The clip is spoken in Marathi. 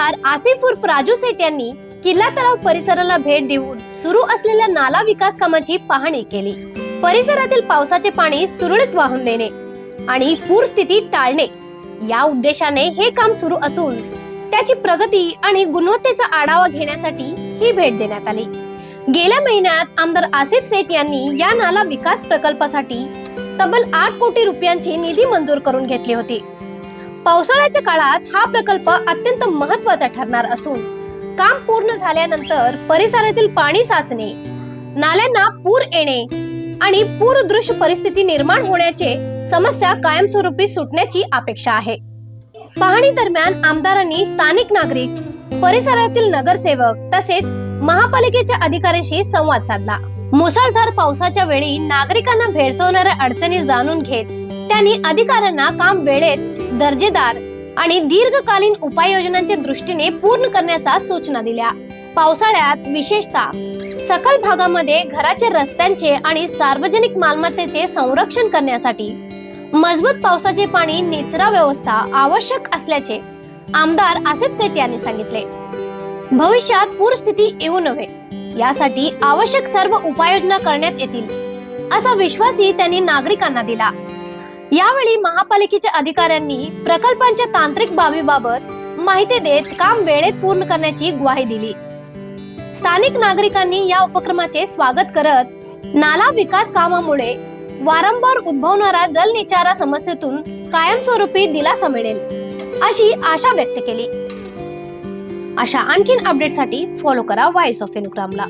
आमदार आसिफ उर्फ राजू सेठ यांनी किल्ला तलाव परिसराला भेट देऊन सुरू असलेल्या नाला विकास कामाची पाहणी केली। परिसरातील पावसाचे पाणी सुरळीत वाहून नेणे आणि पूर स्थिती टाळणे या उद्देशाने हे काम सुरू असून त्याची प्रगती आणि गुणवत्तेचा आढावा घेण्यासाठी ही भेट देण्यात आली। गेल्या महिन्यात आमदार आसिफ सेठ यांनी या नाला विकास प्रकल्पासाठी तब्बल 8 कोटी रुपयांची निधी मंजूर करून घेतली होती। पावसाळ्याच्या काळात हा प्रकल्प अत्यंत महत्त्वाचा ठरणार असून काम पूर्ण झाल्यानंतर परिसरातील पाणी साचणे, नाल्यांना पूर येणे आणि पूरदृश्य परिस्थिती निर्माण होण्याचे समस्या कायमस्वरूपी सुटण्याची अपेक्षा आहे। पाहणी दरम्यान आमदारांनी स्थानिक नागरिक, परिसरातील नगरसेवक तसेच महापालिकेच्या अधिकाऱ्यांशी संवाद साधला। मुसळधार पावसाच्या वेळी नागरिकांना भेडसावणाऱ्या अडचणी जाणून घेत त्यांनी अधिकाऱ्यांना काम वेळेत, दर्जेदार आणि दीर्घकालीन उपाययोजनांच्या दृष्टीने पूर्ण करण्याच्या सूचना दिल्या। पावसाळ्यात विशेषतः सखल भागामध्ये घराच्या रस्त्यांचे आणि सार्वजनिक मालमत्तेचे संरक्षण करण्यासाठी मजबूत पावसाचे पाणी निचरा व्यवस्था आवश्यक असल्याचे आमदार आसिफ सेठ यांनी सांगितले। भविष्यात पूरस्थिती येऊ नये यासाठी आवश्यक सर्व उपाययोजना करण्यात येतील असा विश्वासही त्यांनी नागरिकांना दिला। यावेळी महापालिकेच्या अधिकाऱ्यांनी प्रकल्पांच्या तांत्रिक बाबीबाबत माहिती देत काम वेळेत पूर्ण करण्याची ग्वाही दिली। स्थानिक नागरिकांनी या उपक्रमाचे स्वागत करत नाला विकास कामामुळे वारंवार उद्भवणाऱ्या जलनिचरा समस्येतून कायमस्वरूपी दिलासा मिळेल अशी आशा व्यक्त केली। अशा आणखीन अपडेटसाठी फॉलो करा व्हॉइस ऑफ एनुग्रामला।